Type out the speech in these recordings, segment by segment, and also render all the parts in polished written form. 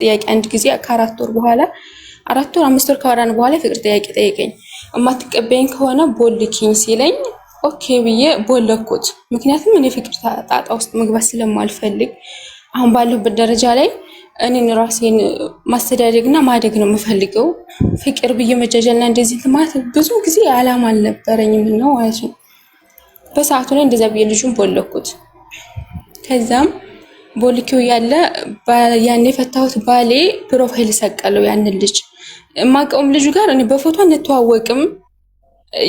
ጥያቄ አንድ ጊዜ ከ4 ወር በኋላ 4 ወር 5 ወር ካወራን በኋላ ፍቅር ጥያቄ ጠየቀኝ። እማትቀበይኝ ከሆነ ቦልኪኝ ሲለኝ ኦኬ ብዬ ቦለኩት። ምክንያቱም እኔ ፍቅር ጣጣ ውስጥ መግባት ስለማልፈልግ አሁን ባለሁበት ደረጃ ላይ እኔን ራሴን ማስተዳደግና ማደግ ነው የምፈልገው። ፍቅር ብዬ መጃጃልና እንደዚህ ማለት ብዙ ጊዜ አላማ አልነበረኝም ነው ማለት ነው። በሰዓቱ ላይ እንደዛ ብዬ ልጁን ቦለኩት። ከዛም ቦልኪው ያለ ያኔ ፈታሁት ባሌ ፕሮፋይል ሰቀለው ያንን ልጅ ማቀውም ልጁ ጋር እኔ በፎቶ እንተዋወቅም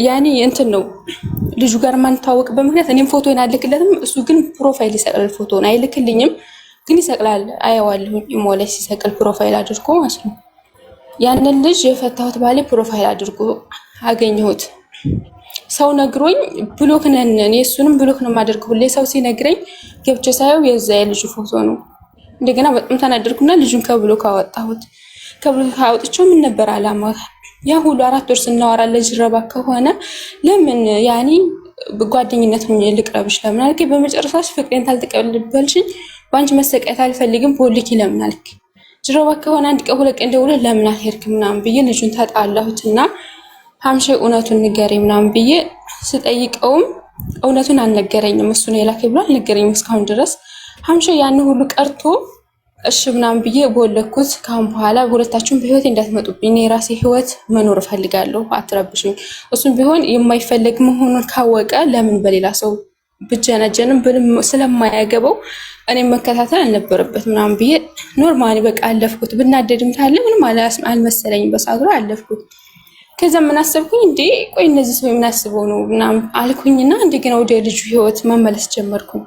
ያኔ እንትን ነው ልጁ ጋር ማንተዋወቅ በምክንያት እኔም ፎቶን አልክለትም እሱ ግን ፕሮፋይል ይሰቅላል ፎቶን አይልክልኝም ግን ይሰቅላል አየዋለሁ ኢሞላይ ሲሰቅል ፕሮፋይል አድርጎ ማለት ነው። ያንን ልጅ የፈታሁት ባሌ ፕሮፋይል አድርጎ አገኘሁት። ሰው ነግሮኝ ብሎክ ነን እኔ እሱንም ብሎክ ነው ማድረግ ሁሌ ሰው ሲነግረኝ ገብቼ ሳየው የዛ የልጅ ፎቶ ነው። እንደገና በጣም ተናደድኩና ልጁን ከብሎክ አወጣሁት። ከብሎክ አውጥቼው ምን ነበር አላማ ያ ሁሉ 4 ወር ስናወራ ለጅረባ ከሆነ ለምን ያኒ ጓደኝነት ነው ልቅረብሽ ለምን አልከኝ? በመጨረሻሽ ፍቅሬን ታልተቀበልሽኝ ባንቺ መሰቀየት አልፈልግም ቦልኪ ለምን አልክ? ጅረባ ከሆነ አንድ ቀን ሁለት ቀን ደውለህ ለምን አልሄድክም ምናምን ብዬ ልጁን ተጣላሁትና ሀምሼ እውነቱን ንገረኝ ምናምን ብዬ ስጠይቀውም እውነቱን አልነገረኝም። እሱ ነው የላከኝ ብሎ አልነገረኝም እስካሁን ድረስ። ሀምሼ ያን ሁሉ ቀርቶ እሺ ምናምን ብዬ ቦለኩት። ካሁን በኋላ ሁለታችሁም በህይወቴ እንዳትመጡብኝ እኔ የራሴ ህይወት መኖር እፈልጋለሁ አትረብሽኝ። እሱም ቢሆን የማይፈልግ መሆኑን ካወቀ ለምን በሌላ ሰው ብጀነጀንም ስለማያገባው እኔ መከታተል አልነበረበት ምናምን ብዬ ኖርማሊ በቃ አለፍኩት። ብናደድም ታለ ምንም አልመሰለኝም በሰዓቱ ላይ አለፍኩት። ከዛ ምን አሰብኩኝ እንዴ ቆይ እነዚህ ሰው የምናስበው ነው ምናምን አልኩኝና እንደገና ወደ ልጁ ህይወት መመለስ ጀመርኩኝ።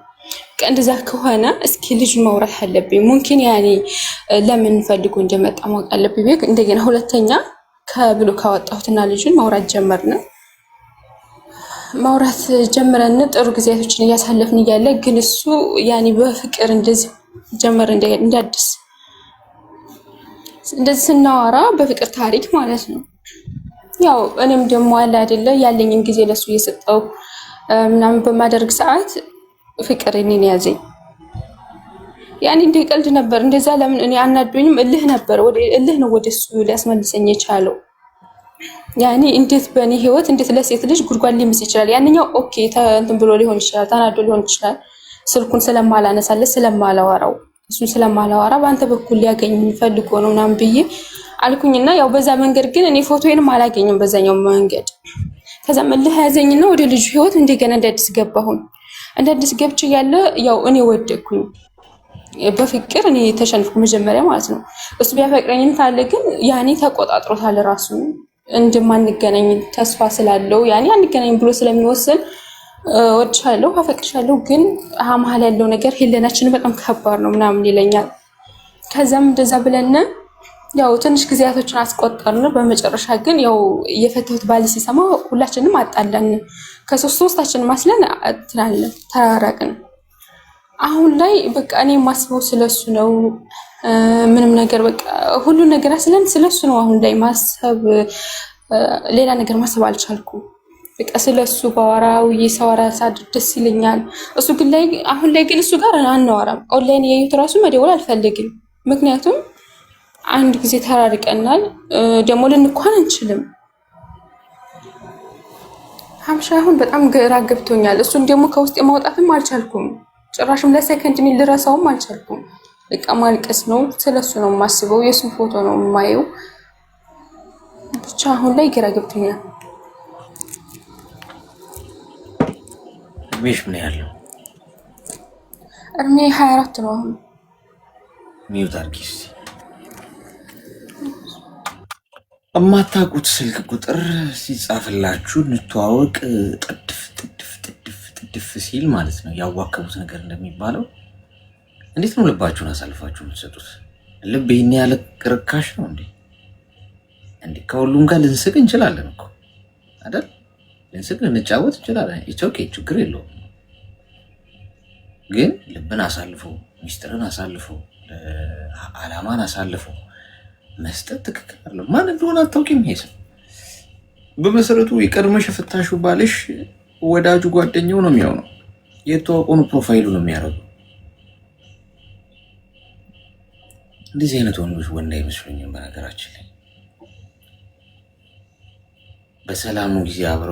እንደዛ ከሆነ እስኪ ልጅ ማውራት አለብኝ ሙምኪን ያኔ ለምን ፈልጎ እንደመጣ ማወቅ አለብኝ። እንደገና ሁለተኛ ከብሎ ካወጣሁትና ልጁን ማውራት ጀመርን። ማውራት ጀምረን ጥሩ ጊዜያቶችን እያሳለፍን እያለ ግን እሱ ያኔ በፍቅር እንደዚህ ጀመር እንዳዲስ እንደዚህ ስናወራ በፍቅር ታሪክ ማለት ነው። ያው እኔም ደግሞ አለ አይደለ ያለኝን ጊዜ ለሱ እየሰጠው ምናምን በማደርግ ሰዓት ፍቅር እኔን ያዘኝ። ያኔ እንደ ቀልድ ነበር እንደዛ ለምን እኔ አናዶኝም እልህ ነበር ወደ እልህ ነው ወደሱ ሊያስመልሰኝ የቻለው። ያኔ እንዴት በእኔ ህይወት እንዴት ለሴት ልጅ ጉድጓድ ሊምስ ይችላል? ያንኛው ኦኬ እንትን ብሎ ሊሆን ይችላል ተናዶ ሊሆን ይችላል ስልኩን ስለማላነሳለት ስለማላወራው እሱን ስለማላወራ በአንተ በኩል ሊያገኝ ፈልጎ ነው ምናምን ብዬ አልኩኝና ያው በዛ መንገድ ግን እኔ ፎቶዬንም አላገኝም በዛኛው መንገድ። ከዛ እልህ ያዘኝና ወደ ልጁ ህይወት እንደገና እንዳዲስ ገባሁኝ። እንዳዲስ ገብቼ ያለ ያው እኔ ወደኩኝ በፍቅር እኔ ተሸንፍኩ መጀመሪያ ማለት ነው። እሱ ቢያፈቅረኝም ታለ ግን ያኔ ተቆጣጥሮታል ራሱ እንደማንገናኝ ተስፋ ስላለው ያኔ አንገናኝ ብሎ ስለሚወስን ወድሻለሁ አፈቅርሻለሁ ግን መሀል ያለው ነገር ሄለናችን በጣም ከባድ ነው ምናምን ይለኛል። ከዛም እንደዛ ብለን ያው ትንሽ ጊዜያቶችን አስቆጠርን። በመጨረሻ ግን ያው የፈተሁት ባል ሲሰማ ሁላችንም አጣላን። ከሶስታችንም ማስለን ተራራቅን። አሁን ላይ በቃ እኔ ማስበው ስለሱ ነው ምንም ነገር በቃ ሁሉ ነገር አስለን ስለሱ ነው። አሁን ላይ ማሰብ ሌላ ነገር ማሰብ አልቻልኩም። በቃ ስለሱ ባወራው ይሰወራ ሳድ ደስ ይለኛል። እሱ ግን ላይ አሁን ላይ ግን እሱ ጋር አናወራም። ኦንላይን የዩት ራሱ መደወል አልፈልግም። ምክንያቱም አንድ ጊዜ ተራርቀናል ደግሞ ልንኳን አንችልም። ሀምሻ አሁን በጣም ግራ ገብቶኛል። እሱን ደግሞ ከውስጥ ማውጣትም አልቻልኩም። ጭራሽም ለሰከንድ ሚል ልረሳውም አልቻልኩም። በቃ ማልቀስ ነው ስለሱ ነው የማስበው የሱን ፎቶ ነው የማየው። ብቻ አሁን ላይ ግራ ገብቶኛል። እድሜሽ ምን ያለው? እድሜ 24 ነው አሁን። ሚውት አድርጊ። እማታውቁት ስልክ ቁጥር ሲጻፍላችሁ እንተዋወቅ ጥድፍ ሲል ማለት ነው ያዋከቡት ነገር እንደሚባለው እንዴት ነው ልባችሁን አሳልፋችሁ የምትሰጡት? ልብ ይሄን ያለ ርካሽ ነው እንዴ? ከሁሉም ጋር ልንስቅ እንችላለን እኮ አይደል? ልንስቅ ልንጫወት እንችላለን። ኦኬ ችግር የለውም። ግን ልብን አሳልፎ ሚስጥርን አሳልፎ አላማን አሳልፎ መስጠት ትክክል አይደለም። ማን እንደሆነ አታውቂም። ይሄ ሰው በመሰረቱ የቀድመሽ ፍታሹ ባልሽ ወዳጁ ጓደኛው ነው የሚሆነው። የተዋወቁ ፕሮፋይሉ ነው የሚያደርገው። እንደዚህ አይነት ወንዶች ወንድ አይመስሉኝም። በነገራችን ላይ በሰላሙ ጊዜ አብሮ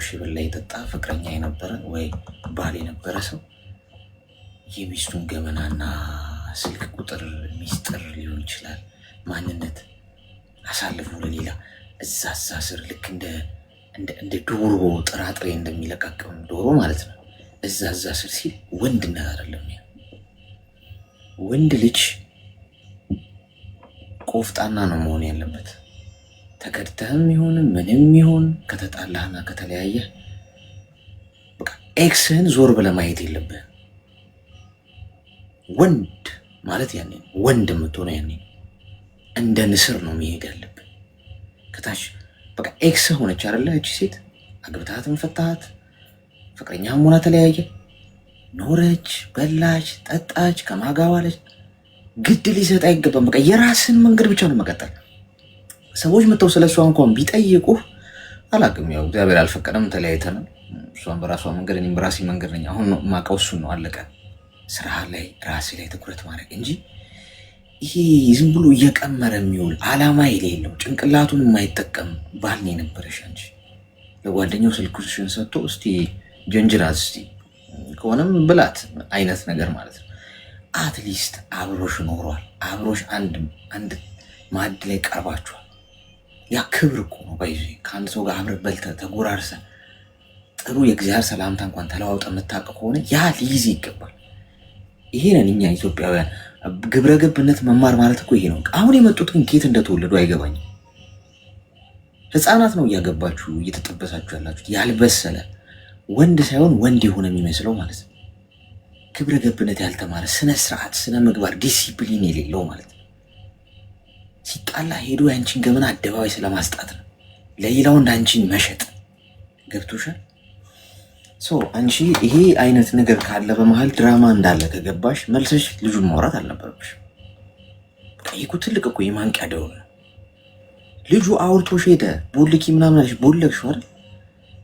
ሽብል ላይ የጠጣ ፍቅረኛ የነበረ ወይ ባል የነበረ ሰው የሚስቱን ገመናና ስልክ ቁጥር ሚስጥር ሊሆን ይችላል ማንነት አሳልፎ ለሌላ እዛ ስር ልክ እንደ ዶሮ ጥራጥሬ እንደሚለቃቀም ዶሮ ማለት ነው። እዛ ስር ሲል ወንድነት አይደለም። ወንድ ልጅ ቆፍጣና ነው መሆን ያለበት። ተከድተህም ይሁን ምንም ይሁን ከተጣላህና ከተለያየ በቃ ኤክስህን ዞር ብለህ ማየት የለብህም። ወንድ ማለት ያኔ ወንድ የምትሆነው ያኔ እንደ ንስር ነው መሄድ ያለብን። ከታች በቃ ኤክስ ሆነች አይደለ? እቺ ሴት አግብታትም ፈታሃት፣ ፍቅረኛም ሆና ተለያየ፣ ኖረች፣ በላች፣ ጠጣች፣ ከማጋባለች ግድ ሊሰጥ አይገባም። በቃ የራስን መንገድ ብቻ ነው መቀጠል። ሰዎች መጥተው ስለሷ እንኳን ቢጠይቁህ አላውቅም፣ ያው እግዚአብሔር አልፈቀደም፣ ተለያይተናል። እሷን በራሷ መንገድ እኔም በራሴ መንገድ ነኝ። አሁን ነው የማውቀው፣ እሱን ነው አለቀ። ስራ ላይ ራሴ ላይ ትኩረት ማድረግ እንጂ ይሄ ዝም ብሎ እየቀመረ የሚውል አላማ የሌለው ጭንቅላቱን የማይጠቀም ባል ነው የነበረሽ አንቺ። ለጓደኛው ስልክሽን ሰጥቶ እስቲ ጀንጅራት እስቲ ከሆነም ብላት አይነት ነገር ማለት ነው። አትሊስት አብሮሽ ኖሯል። አብሮሽ አንድ ማዕድ ላይ ቀርባችኋል። ያ ክብር እኮ ነው። ባይዞ ከአንድ ሰው ጋር አብረህ በልተህ ተጎራርሰህ ጥሩ የእግዚአብሔር ሰላምታ እንኳን ተለዋውጠ የምታውቅ ከሆነ ያ ሊይዝ ይገባል። ይሄ ነን እኛ ኢትዮጵያውያን። ግብረ ገብነት መማር ማለት እኮ ይሄ ነው። አሁን የመጡት ግን ኬት እንደተወለዱ አይገባኝም። ህፃናት ነው እያገባችሁ እየተጠበሳችሁ ያላችሁት። ያልበሰለ ወንድ ሳይሆን ወንድ የሆነ የሚመስለው ማለት ነው። ግብረ ገብነት ያልተማረ ስነ ስርዓት፣ ስነ ምግባር፣ ዲሲፕሊን የሌለው ማለት ነው። ሲጣላ ሄዶ ያንቺን ገመና አደባባይ ስለማስጣት ነው፣ ለሌላው እንደ አንቺን መሸጥ። ገብቶሻል? አንቺ ይሄ አይነት ነገር ካለ በመሀል ድራማ እንዳለ ከገባሽ መልሰሽ ልጁን ማውራት አልነበረብሽ። ይሄ ትልቅ እኮ የማንቂያ ደወል ነው። ልጁ አውርቶሽ ሄደ፣ ቦልኪ ምናምን አለሽ፣ ቦለቅሽው አይደል?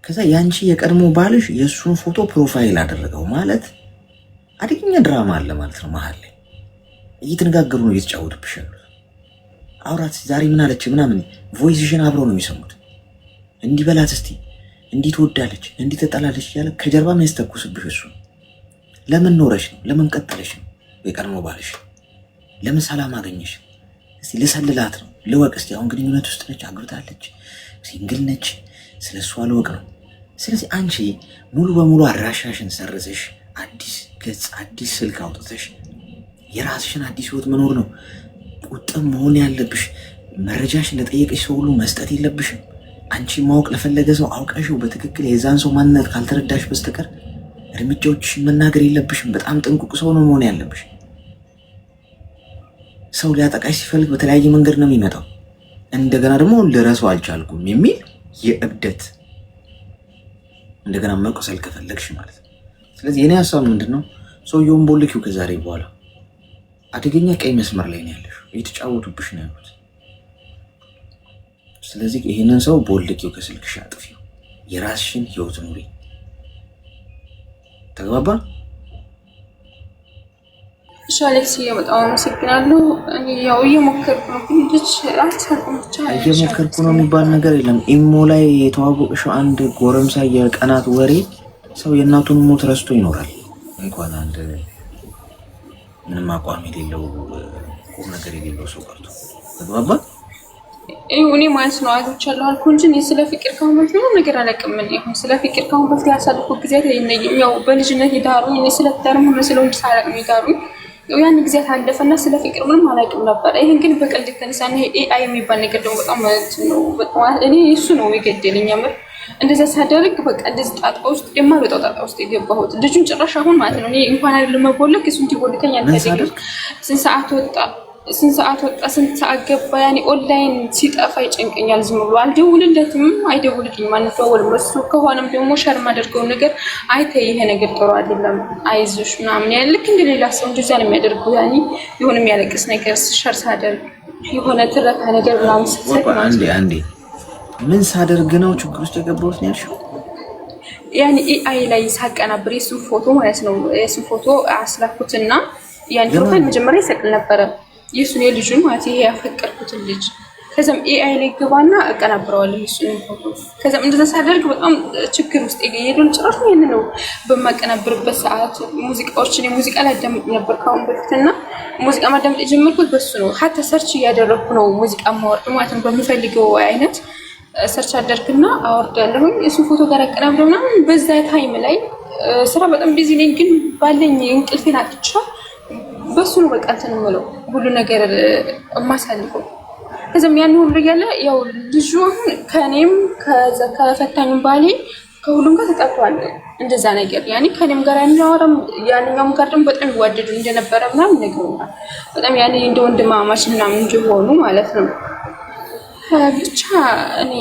ከዛ ያንቺ የቀድሞ ባልሽ የእሱን ፎቶ ፕሮፋይል አደረገው ማለት አደገኛ ድራማ አለ ማለት ነው። መሀል ላይ እየተነጋገሩ ነው እየተጫወቱብሽ ያሉት። አውራት ዛሬ ምን አለች ምናምን ቮይስሽን አብረው ነው የሚሰሙት። እንዲህ በላት እስቲ እንዲህ ትወዳለች እንዲህ ተጣላለች እያለ ከጀርባ የሚያስተኩስብሽ እሱ። ለምን ኖረሽ ነው? ለምን ቀጠለሽ ነው? የቀድሞ ባልሽ ለምን ሰላም አገኘሽ? እስቲ ልሰልላት ነው፣ ልወቅ እስቲ። አሁን ግንኙነት ውስጥ ነች፣ አግብታለች፣ ሲንግል ነች፣ ስለ እሷ ልወቅ ነው። ስለዚህ አንቺ ሙሉ በሙሉ አድራሻሽን ሰርዘሽ አዲስ ገጽ አዲስ ስልክ አውጥተሽ የራስሽን አዲስ ህይወት መኖር ነው። ቁጥብ መሆን ያለብሽ። መረጃሽን ለጠየቀሽ ሰው ሁሉ መስጠት የለብሽም። አንቺ ማወቅ ለፈለገ ሰው አውቀሽው በትክክል የዛን ሰው ማንነት ካልተረዳሽ በስተቀር እርምጃዎችሽን መናገር የለብሽም። በጣም ጥንቁቅ ሰው ነው መሆን ያለብሽ። ሰው ሊያጠቃሽ ሲፈልግ በተለያየ መንገድ ነው የሚመጣው። እንደገና ደግሞ ልረሳው አልቻልኩም የሚል የእብደት እንደገና መቆሰል ከፈለግሽ ማለት ነው። ስለዚህ የኔ ሀሳብ ምንድነው? ሰውየውን ቦልኪው። ከዛሬ በኋላ አደገኛ ቀይ መስመር ላይ ነው ያለሽው። እየተጫወቱብሽ ነው ያሉት። ስለዚህ ይሄንን ሰው ቦልኪው፣ ከስልክሽ አጥፊው፣ የራስሽን ህይወት ኑሪ። ተግባባ? እሺ አሌክስ፣ በጣም አመሰግናለሁ። ያው እየሞከርኩ ነው፣ ግን ልጅ አልቻልኩም። ብቻ እየሞከርኩ ነው የሚባል ነገር የለም። ኢሞ ላይ የተዋወቅሽው አንድ ጎረምሳ የቀናት ወሬ ሰው የእናቱን ሞት ረስቶ ይኖራል። እንኳን አንድ ምንም አቋም የሌለው ቁም ነገር የሌለው ሰው ቀርቶ። ተግባባ? እኔ ማለት ነው አይቶቻለሁ አልኩ እንጂ ስለ ፍቅር ካሁን በፊት ምንም ነገር አላውቅም። ይሁን ስለ ፍቅር ካሁን በፊት ያሳለፍኩት ጊዜ ያው በልጅነት ይዳሩኝ። እኔ ስለ ትዳርም ሆነ ስለ ወንድ ሳላውቅ ይዳሩኝ። ያን ጊዜ ታለፈና ስለ ፍቅር ምንም አላውቅም ነበር። ይሄን ግን በቀልድ የተነሳና ኤአይ የሚባል ነገር ደግሞ በጣም ነው በጣም እኔ እሱ ነው የገደለኝ። ያምር እንደዛ ሳደርግ በቃ እንደዚህ ጣጣ ውስጥ የማልወጣው ጣጣ ውስጥ የገባሁት ልጁን ጭራሽ አሁን ማለት ነው እኔ እንኳን አይደለም መቦለክ እሱን ትቦልከኝ አልፈልግም። ስንት ሰዓት ወጣ ስንት ሰዓት ገባ። ያኔ ኦንላይን ሲጠፋ ይጨንቀኛል። ዝም ብሎ አልደውልለትም፣ አይደውልልኝም፣ አንደዋወልም። እሱ ከሆነም ደግሞ ሸር ማደርገው ነገር አይተይ ይሄ ነገር ጥሩ አይደለም አይዞሽ ምናምን ያለ ልክ እንደ ሌላ ሰው እንደዛ ነው የሚያደርገው። ያኔ የሆነ የሚያለቅስ ነገር ሸር ሳደርግ የሆነ ትረካ ነገር ምናምን ስትሰጥ አንዴ ምን ሳደርግ ነው ችግር ውስጥ የገባሁት ነው ያልሽው? ያኔ ኤአይ ላይ ሳቀናብር የሱን ፎቶ ማለት ነው የሱን ፎቶ አስላኩትና ያን ፕሮፋይል መጀመሪያ ይሰቅል ነበረ። የሱን የልጁን ማለት ይሄ ያፈቀርኩትን ልጅ ከዛም ኤአይ ላይ ገባና አቀናብረዋለሁ እሱን ፎቶ። ከዛም እንደዛ ሳደርግ በጣም ችግር ውስጥ የሄዱን ጭራሽ ምን ነው በማቀናብርበት ሰዓት ሙዚቃዎችን የሙዚቃ ላይ አዳምጥ ነበር ካሁን በፊትና ሙዚቃ ማዳመጥ የጀመርኩት በሱ ነው። ሀታ ሰርች እያደረኩ ነው ሙዚቃ ማወርድ ማለት ነው። በምፈልገው አይነት ሰርች አደርግና አወርዳለሁኝ እሱን ፎቶ ጋር አቀናብረው ምናምን። በዛ ታይም ላይ ስራ በጣም ቢዚ ነኝ፣ ግን ባለኝ እንቅልፌን አጥቻ በሱ ነው በቃ እንትን የምለው ሁሉ ነገር የማሳልፈው። ከዛም ያን ሁሉ እያለ ያው ልጁ አሁን ከኔም ከፈታኝም ባሌ ከሁሉም ጋር ተጣጥቷል። እንደዛ ነገር ያኔ ከኔም ጋር ያናወራም ያንኛውም ጋር ደግሞ በጣም ይዋደዱ እንደነበረ ምናምን ነግሮኛል። በጣም ያኔ እንደ ወንድማማች ምናምን እንደሆኑ ማለት ነው። ብቻ እኔ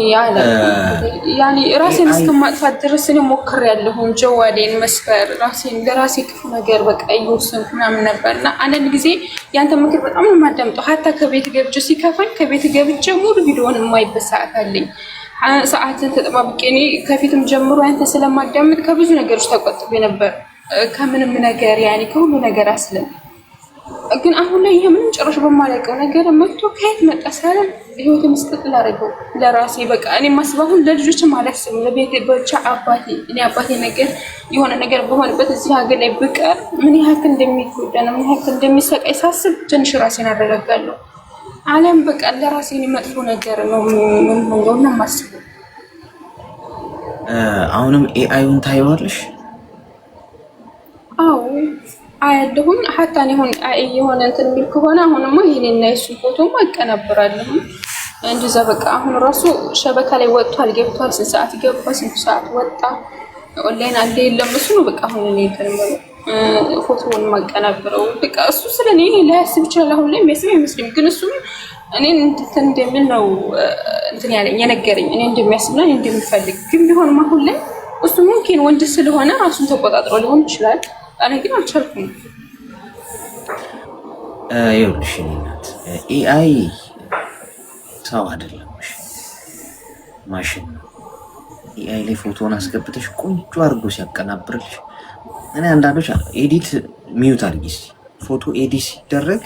ያኔ ራሴን እስከማጥፋት ድረስ እኔ ሞክሬያለሁ። ጀዋዴን መስፈር ራሴን ለራሴ ክፉ ነገር በቃ እየወሰንኩ ምናምን ነበርና አንዳንድ ጊዜ ያንተ ምክር በጣም ነው የማዳምጠው። ሀታ ከቤት ገብቼ ሲከፋኝ ከቤት ገብቼ ሙሉ ቪዲዮውን የማይበት ሰዓት አለኝ። ሰዓትን ተጠባብቄ እኔ ከፊትም ጀምሮ ያንተ ስለማዳምጥ ከብዙ ነገሮች ተቆጥቤ ነበር። ከምንም ነገር ያኔ ከሁሉ ነገር አስለም ግን አሁን ላይ ይሄ ምንም ጭራሽ በማላውቀው ነገር መጥቶ ከየት መጣ ሳለ ህይወት መስጠት ላደረገው ለራሴ በቃ እኔ ማስባሁ ለልጆች ማለስም ለቤት ብቻ አባቴ ነገር የሆነ ነገር በሆነበት እዚህ ሀገር ላይ ብቀር ምን ያህል እንደሚጎዳና ምን ያህል እንደሚሰቃይ ሳስብ ትንሽ ራሴን አረጋጋለሁ። ዓለም በቃ ለራሴ መጥፎ ነገር ነው ምን ሆነውና ማስበው። አሁንም ኤአይውን ታይዋለሽ? አዎ አያለሁኝ። ሀታ ነው የሆነ እንትን የሚል ከሆነ አሁንማ ይሄንና የሱ ፎቶ አቀናብራለሁ። እንደዛ በቃ አሁን ራሱ ሸበካ ላይ ወጥቷል ገብቷል። ስንት ሰዓት ገባ ስንት ሰዓት ወጣ ኦንላይን አለ የለም እሱ ነው በቃ አሁን እኔ ተርመለ ፎቶውን ማቀናብረው በቃ እሱ ስለኔ ላያስብ ይችላል። አሁን ላይ የሚያስብ አይመስልም፣ ግን እሱ እኔን እንትን እንደምን ነው እንትን ያለኝ የነገረኝ እኔ እንደሚያስብና እኔ እንደምፈልግ ግን ቢሆንም አሁን ላይ እሱ ሙምኪን ወንድ ስለሆነ ራሱን ተቆጣጥሮ ሊሆን ይችላል። እኔ ግን አልቻልኩም። ይኸውልሽ እናት ኤአይ ሰው አይደለም፣ ማሽን ነው። ኤአይ ላይ ፎቶውን አስገብተሽ ቆንጆ አድርጎ ሲያቀናብርልሽ እኔ አንዳንዶች ኤዲት ሚዩት አድርጊ እስኪ ፎቶ ኤዲት ሲደረግ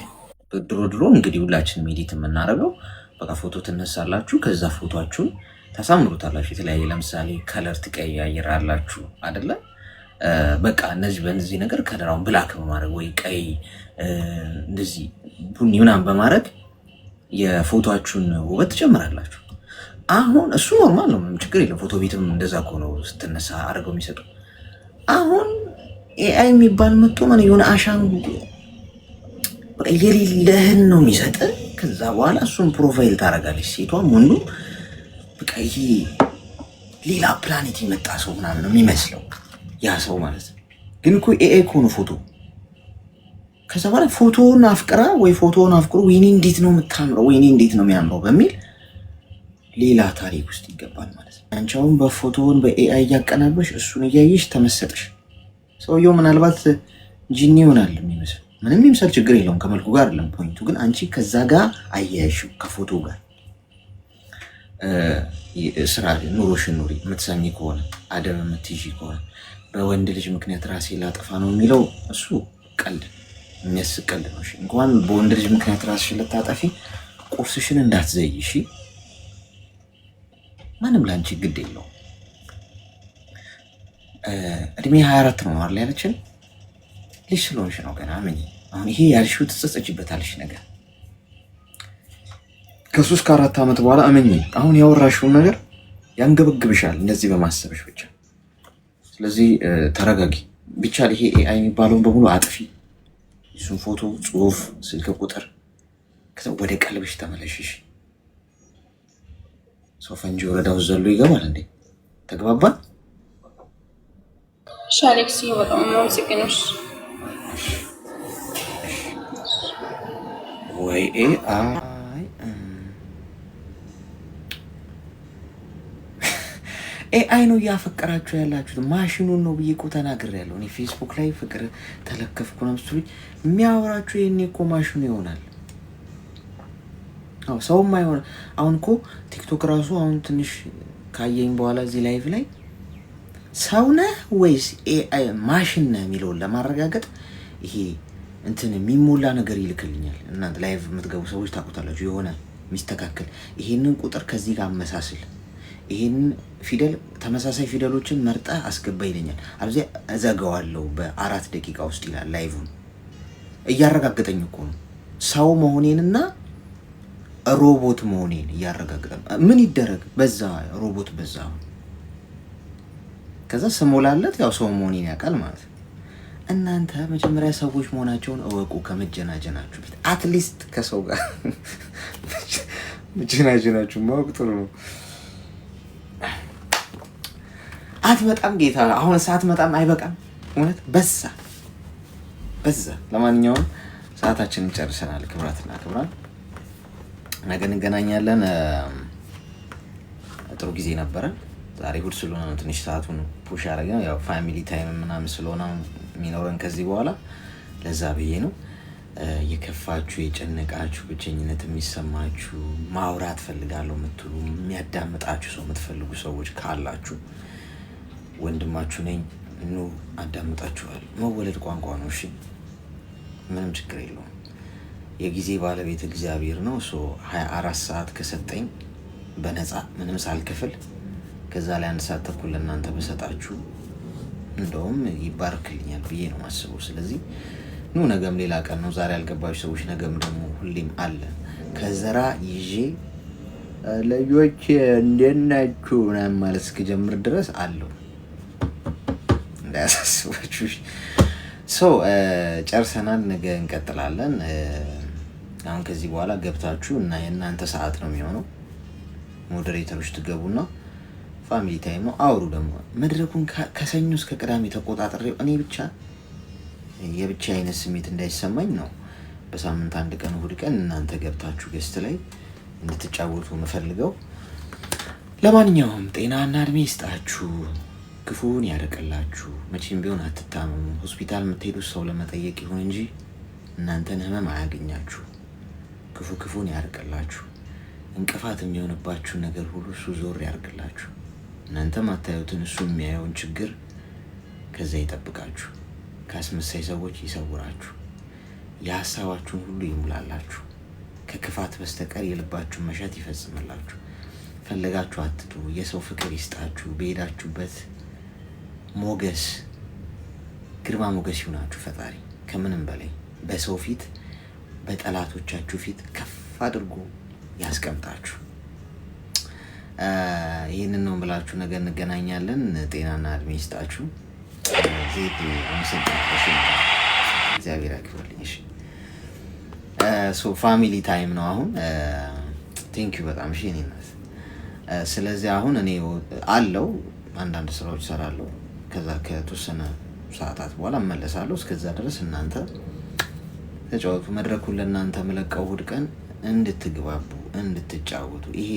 ድሮ እንግዲህ ሁላችንም ኤዲት የምናደርገው በቃ ፎቶ ትነሳላችሁ፣ ከዛ ፎቶአችሁን ታሳምሩታላችሁ። የተለያየ ለምሳሌ ከለር ትቀያየራላችሁ አይደለ? በቃ እነዚህ በእነዚህ ነገር ከለራውን ብላክ በማድረግ ወይ ቀይ እንደዚህ ቡኒ ምናምን በማድረግ የፎቶአችሁን ውበት ትጨምራላችሁ። አሁን እሱ ኖርማል ነው፣ ምንም ችግር የለም። ፎቶ ቤትም እንደዛ እኮ ነው ስትነሳ አድርገው የሚሰጡ። አሁን ኤአይ የሚባል መጥቶ ማለት የሆነ አሻንጉሊት በቃ የሌለህን ነው የሚሰጥ። ከዛ በኋላ እሱን ፕሮፋይል ታደርጋለች ሴቷም ወንዱ። በቃ ይሄ ሌላ ፕላኔት የመጣ ሰው ምናምን ነው የሚመስለው ያ ሰው ማለት ነው። ግን እኮ ኤአይ እኮ ነው ፎቶ። ከዛ በኋላ ፎቶውን አፍቅራ ወይ ፎቶውን አፍቅሮ ወይኔ እንዴት ነው የምታምረው ወይኔ እንዴት ነው የሚያምረው በሚል ሌላ ታሪክ ውስጥ ይገባል ማለት ነው። አንቺ አሁን በፎቶውን በኤአይ እያቀናበሽ እሱን እያየሽ ተመሰጠሽ። ሰውየው ምናልባት ጂኒ ይሆናል የሚመስል ምንም ይምሰል ችግር የለውም፣ ከመልኩ ጋር አይደለም ፖይንቱ። ግን አንቺ ከዛ ጋር አያያሽው ከፎቶ ጋር ስራ ኑሮሽን ኑሪ። የምትሰሚ ከሆነ አደብ የምትይዢ ከሆነ በወንድ ልጅ ምክንያት ራሴ ላጠፋ ነው የሚለው እሱ ቀልድ የሚያስቅ ቀልድ ነው። እንኳን በወንድ ልጅ ምክንያት ራስሽን ልታጠፊ ቁርስሽን እንዳትዘይ እሺ። ማንም ለአንቺ ግድ የለውም። እድሜ 24 ነው አይደል ያለችን? ልጅ ስለሆንሽ ነው ገና ምን። አሁን ይሄ ያልሽው ትጸጸችበታለሽ ነገር ከ3 ከ4 ዓመት በኋላ እመኝ። አሁን ያወራሽውን ነገር ያንገበግብሻል እንደዚህ በማሰብሽ ብቻ። ስለዚህ ተረጋጊ ብቻ። ይሄ ኤአይ የሚባለውን በሙሉ አጥፊ። እሱን ፎቶ፣ ጽሁፍ፣ ስልክ ቁጥር ከዛ ወደ ቀልብሽ ተመለሽሽ። ሰው ፈንጂ ወረዳው ዘሎ ይገባል እንዴ? ተግባባን? ሻሌክስ በጣም አመሰግናለሁ። ወይ ኤአይ ነው እያፈቀራችሁ ያላችሁት፣ ማሽኑን ነው ብዬ እኮ ተናግሬያለሁ። እኔ ፌስቡክ ላይ ፍቅር ተለከፍኩ ነው ምስሉ የሚያወራችሁ ይሄኔ እኮ ማሽኑ ይሆናል። አዎ ሰውም አይሆን። አሁን እኮ ቲክቶክ ራሱ አሁን ትንሽ ካየኝ በኋላ እዚህ ላይቭ ላይ ሰው ነህ ወይስ ኤአይ ማሽን ነህ የሚለውን ለማረጋገጥ ይሄ እንትን የሚሞላ ነገር ይልክልኛል። እናንተ ላይቭ የምትገቡ ሰዎች ታውቁታላችሁ። የሆነ የሚስተካከል ይሄንን ቁጥር ከዚህ ጋር አመሳስል፣ ይሄንን ፊደል ተመሳሳይ ፊደሎችን መርጣ አስገባ ይለኛል። አለዚያ እዘጋዋለሁ በ4 ደቂቃ ውስጥ ይላል። ላይቭን እያረጋገጠኝ እኮ ነው ሰው መሆኔንና ሮቦት መሆኔን እያረጋገጠ ነው። ምን ይደረግ በዛ ሮቦት በዛ ከዛ ስሞላለት ያው ሰው መሆኔን ያውቃል ማለት ነው። እናንተ መጀመሪያ ሰዎች መሆናቸውን እወቁ ከመጀናጀናችሁ በፊት። አትሊስት ከሰው ጋር መጀናጀናችሁ ማወቅ ጥሩ ነው። አትመጣም ጌታ አሁን ሳትመጣም አይበቃም። እውነት በዛ። ለማንኛውም ሰዓታችንን ጨርሰናል። ክብራትና ክብራን ነገ እንገናኛለን። ጥሩ ጊዜ ነበረ። ዛሬ እሑድ ስለሆነ ነው ትንሽ ሰዓቱን ፑሽ ያደረግነው። ያው ፋሚሊ ታይም ምናምን ስለሆነ የሚኖረን ከዚህ በኋላ ለዛ ብዬ ነው። የከፋችሁ የጨነቃችሁ ብቸኝነት የሚሰማችሁ ማውራት ፈልጋለሁ የምትሉ የሚያዳምጣችሁ ሰው የምትፈልጉ ሰዎች ካላችሁ ወንድማችሁ ነኝ። ኑ አዳምጣችኋል። መወለድ ቋንቋ ነው። እሺ ምንም ችግር የለውም። የጊዜ ባለቤት እግዚአብሔር ነው። 24 ሰዓት ከሰጠኝ በነፃ ምንም ሳልከፍል ከዛ ላይ 1 ሰዓት ተኩል ለእናንተ በሰጣችሁ እንደውም ይባርክልኛል ብዬ ነው ማስበው። ስለዚህ ኑ ነገም ሌላ ቀን ነው። ዛሬ ያልገባችሁ ሰዎች ነገም ደግሞ ሁሌም አለ። ከዘራ ይዤ ልጆች እንዴት ናችሁ ምናምን ማለት እስክጀምር ድረስ አለው። እንዳያሳስባችሁ። ጨርሰናል። ነገ እንቀጥላለን። አሁን ከዚህ በኋላ ገብታችሁ እና የእናንተ ሰዓት ነው የሚሆነው። ሞዴሬተሮች ትገቡና ፋሚሊ ታይም ነው አውሩ። ደግሞ መድረኩን ከሰኞ እስከ ቅዳሜ ተቆጣጥሬው እኔ ብቻ የብቻ አይነት ስሜት እንዳይሰማኝ ነው። በሳምንት 1 ቀን እሑድ ቀን እናንተ ገብታችሁ ገስት ላይ እንድትጫወቱ የምፈልገው። ለማንኛውም ጤናና እድሜ ይስጣችሁ፣ ክፉን ያርቅላችሁ። መቼም ቢሆን አትታመሙ። ሆስፒታል የምትሄዱት ሰው ለመጠየቅ ይሁን እንጂ እናንተን ህመም አያገኛችሁ። ክፉን ያርቅላችሁ። እንቅፋት የሚሆንባችሁ ነገር ሁሉ እሱ ዞር ያርግላችሁ። እናንተ ማታዩትን እሱ የሚያየውን ችግር ከዛ ይጠብቃችሁ። ከአስመሳይ ሰዎች ይሰውራችሁ። የሀሳባችሁን ሁሉ ይሙላላችሁ። ከክፋት በስተቀር የልባችሁን መሻት ይፈጽምላችሁ። ፈለጋችሁ አትጡ። የሰው ፍቅር ይስጣችሁ። በሄዳችሁበት ሞገስ፣ ግርማ ሞገስ ይሁናችሁ ፈጣሪ። ከምንም በላይ በሰው ፊት፣ በጠላቶቻችሁ ፊት ከፍ አድርጎ ያስቀምጣችሁ። ይህንን ነው ብላችሁ ነገ እንገናኛለን። ጤናና እድሜ ይስጣችሁ። ዜድ አመሰግናለሁ። እግዚአብሔር ያክብርልኝ። ፋሚሊ ታይም ነው አሁን። ቴንኪዩ በጣም እሺ። እኔ ናት። ስለዚህ አሁን እኔ አለው አንዳንድ ስራዎች ሰራለሁ። ከዛ ከተወሰነ ሰዓታት በኋላ እመለሳለሁ። እስከዛ ድረስ እናንተ ተጫወቱ። መድረኩን ለእናንተ መለቀው እሑድ ቀን እንድትግባቡ እንድትጫወቱ፣ ይሄ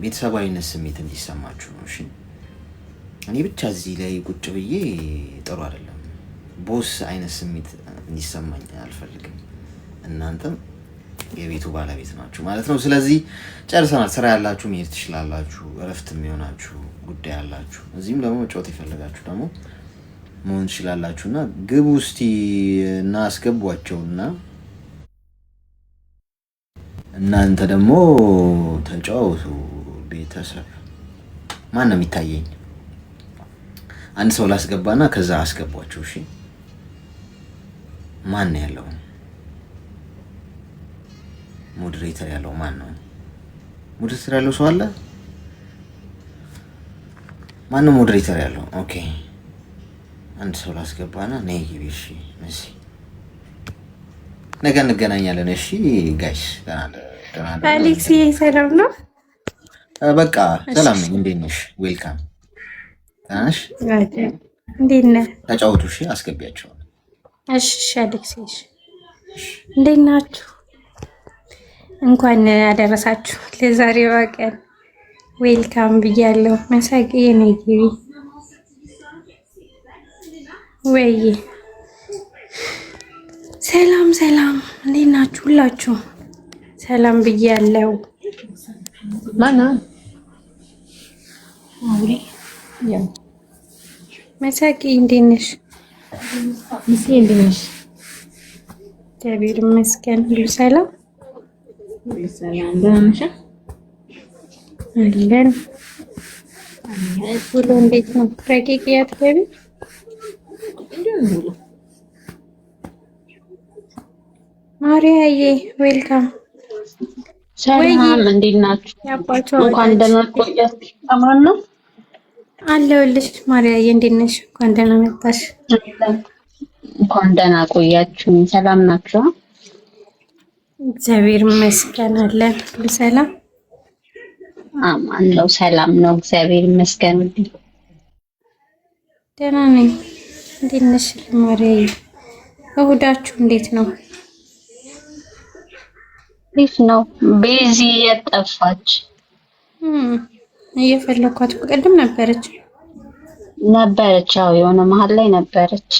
ቤተሰባዊነት ስሜት እንዲሰማችሁ ነው። እሺ እኔ ብቻ እዚህ ላይ ቁጭ ብዬ ጥሩ አይደለም። ቦስ አይነት ስሜት እንዲሰማኝ አልፈልግም። እናንተም የቤቱ ባለቤት ናችሁ ማለት ነው። ስለዚህ ጨርሰናል። ስራ ያላችሁ መሄድ ትችላላችሁ። እረፍት የሚሆናችሁ ጉዳይ ያላችሁ፣ እዚህም ደግሞ መጫወት የፈለጋችሁ ደግሞ መሆን ትችላላችሁ። እና ግቡ እስቲ እና አስገቧቸውና እናንተ ደግሞ ተጫወቱ። ቤተሰብ ማን ነው የሚታየኝ? አንድ ሰው ላስገባና ከዛ አስገቧቸው። እሺ ማን ነው ያለው? ሞዴሬተር ያለው ማን ነው? ሞዴሬተር ያለው ሰው አለ? ማን ነው ሞዴሬተር ያለው? ኦኬ አንድ ሰው ላስገባና ነይ ግቢ። እሺ መሲ ነገ እንገናኛለን። እሺ ጋይስ አሌክስ ሰላም ነው? በቃ ሰላም ነኝ። እንዴት ነሽ? ዌልካም ታናሽ እንዴት ነህ? ተጫወቱ። እሺ አስገቢያቸው። እሺ አሌክስ እንዴት ናችሁ? እንኳን አደረሳችሁ ለዛሬዋ ቀን። ዌልካም ብያለሁ። መሳቂ የኔ ግቢ ወይ ሰላም ሰላም፣ እንዴት ናችሁ? ሁላችሁ ሰላም ብያለሁ። ማና መሳቂ እንዴት ነሽ? እንዴት ነሽ? እግዚአብሔር ይመስገን ሁሉ ሰላም ሰላም ደህና ነሽ? አለን። ሁሉ እንዴት ነው? ረቂቅ ያትገቢ ማሪያዬ ዌልካም። ሰላም እንዴት ናችሁ? እንኳን ደህና ቆያችሁ። አማን ነው አለሁልሽ ማሪያዬ፣ እንዴት ነሽ? እንኳን ደህና መጣሽ። እንኳን ደህና ቆያችሁ። ሰላም ናችሁ? እግዚአብሔር ይመስገን አለን። ሁሉ ሰላም አማን ነው፣ ሰላም ነው፣ እግዚአብሔር ይመስገን። ደህና ነኝ። እንዴት ነሽ ማሪያዬ? እሁዳችሁ እንዴት ነው? እንዴት ነው? ቤዚ የጠፋች እየፈለኳት በቀደም ነበረች። ያው የሆነ መሀል ላይ ነበረች።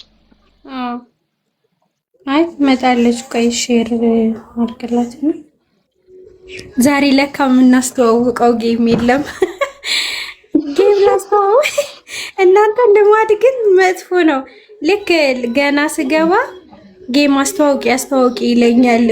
አይ ትመጣለች። ቆይ ሼር አድርግላት ነው። ዛሬ ለካ የምናስተዋውቀው ጌም የለም። ጌም ላስተዋውቅ እናንተ ልማድ ግን መጥፎ ነው። ልክ ገና ስገባ ጌም አስተዋውቂ ይለኛል።